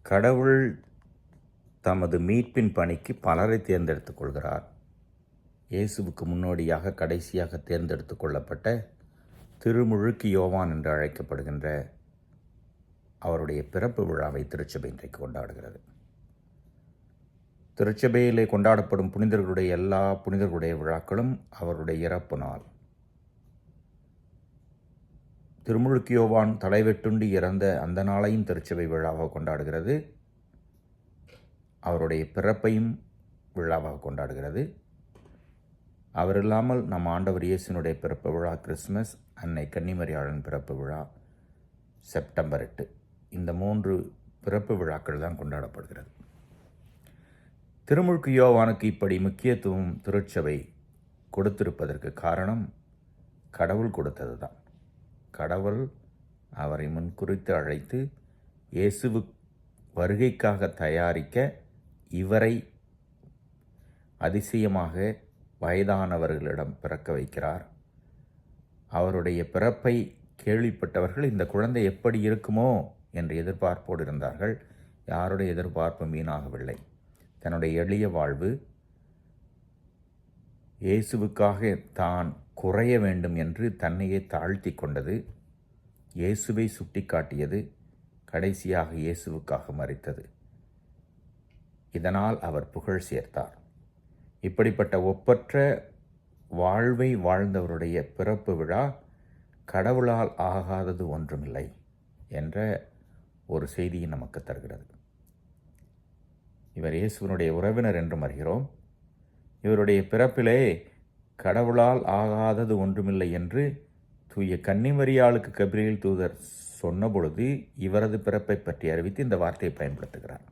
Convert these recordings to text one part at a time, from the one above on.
கடவுள் தமது மீட்பின் பணிக்கு பலரை தேர்ந்தெடுத்துக் கொள்கிறார். இயேசுவுக்கு முன்னோடியாக கடைசியாக தேர்ந்தெடுத்துக் கொள்ளப்பட்ட திருமுழுக்கு யோவான் என்று அழைக்கப்படுகின்ற அவருடைய பிறப்பு விழாவை திருச்சபை இன்றைக்கு கொண்டாடுகிறது. திருச்சபையிலே கொண்டாடப்படும் புனிதர்களுடைய எல்லா புனிதர்களுடைய விழாக்களும் அவருடைய இறப்பு நாள். திருமுழுக்கு யோவான் தலைவெட்டுண்டு இறந்த அந்த நாளையும் திருச்சபை விழாவாக கொண்டாடுகிறது. அவருடைய பிறப்பையும் விழாவாக கொண்டாடுகிறது. அவர் இல்லாமல் நம் ஆண்டவர் இயேசுனுடைய பிறப்பு விழா கிறிஸ்மஸ், அன்னை கன்னிமரியாளின் பிறப்பு விழா செப்டம்பர் 8. இந்த 3 பிறப்பு விழாக்கள் தான் கொண்டாடப்படுகிறது. திருமுழுக்கு யோவானுக்கு இப்படி முக்கியத்துவம் திருச்சபை கொடுத்திருப்பதற்கு காரணம் கடவுள் கொடுத்தது தான். கடவுள் அவரை முன்குறித்து அழைத்து இயேசுவு வருகைக்காக தயாரிக்க இவரை அதிசயமாக வயதானவர்களிடம் பிறக்க வைக்கிறார். அவருடைய பிறப்பை கேள்விப்பட்டவர்கள் இந்த குழந்தை எப்படி இருக்குமோ என்று எதிர்பார்ப்போடு இருந்தார்கள். யாருடைய எதிர்பார்ப்பு வீணாகவில்லை. தன்னுடைய எளிய வாழ்வு, இயேசுவுக்காக தான் குறைய வேண்டும் என்று தன்னையே தாழ்த்தி கொண்டது, இயேசுவை சுட்டி காட்டியது, கடைசியாக இயேசுவுக்காக மரித்தது. இதனால் அவர் புகழ் சேர்த்தார். இப்படிப்பட்ட ஒப்பற்ற வாழ்வை வாழ்ந்தவருடைய பிறப்பு விழா கடவுளால் ஆகாதது ஒன்றுமில்லை என்ற ஒரு செய்தியை நமக்கு தருகிறது. இவர் இயேசுவனுடைய உறவினர் என்றும் அறிகிறோம். இவருடைய பிறப்பிலே கடவுளால் ஆகாதது ஒன்றுமில்லை என்று தூய கன்னிமரியாளுக்கு கபிரியேல் தூதர் சொன்னபொழுது இவரது பிறப்பை பற்றி அறிவித்து இந்த வார்த்தையை பயன்படுத்துகிறார்.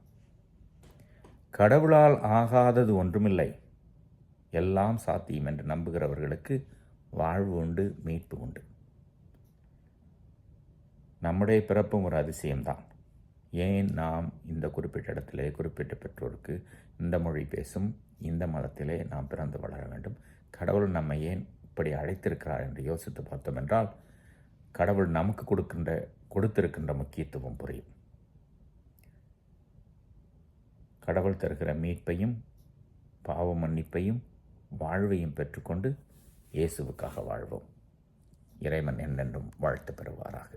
கடவுளால் ஆகாதது ஒன்றுமில்லை, எல்லாம் சாத்தியம் என்று நம்புகிறவர்களுக்கு வாழ்வு உண்டு, மீட்பு உண்டு. நம்முடைய பிறப்பும் ஒரு அதிசயம்தான். ஏன் நாம் இந்த குறிப்பிட்ட இடத்திலே குறிப்பிட்ட பெற்றோருக்கு இந்த மொழி பேசும் இந்த மதத்திலே நாம் பிறந்து வளர வேண்டும்? கடவுள் நம்மை ஏன் இப்படி அழைத்திருக்கிறார் என்று யோசித்து பார்த்தோம் என்றால் கடவுள் நமக்கு கொடுத்திருக்கின்ற முக்கியத்துவம் புரியும். கடவுள் தருகிற மீட்பையும் பாவ மன்னிப்பையும் வாழ்வையும் பெற்றுக்கொண்டு இயேசுவுக்காக வாழ்வோம். இறைவன் என்றென்றும் வாழ்த்து பெறுவாராக.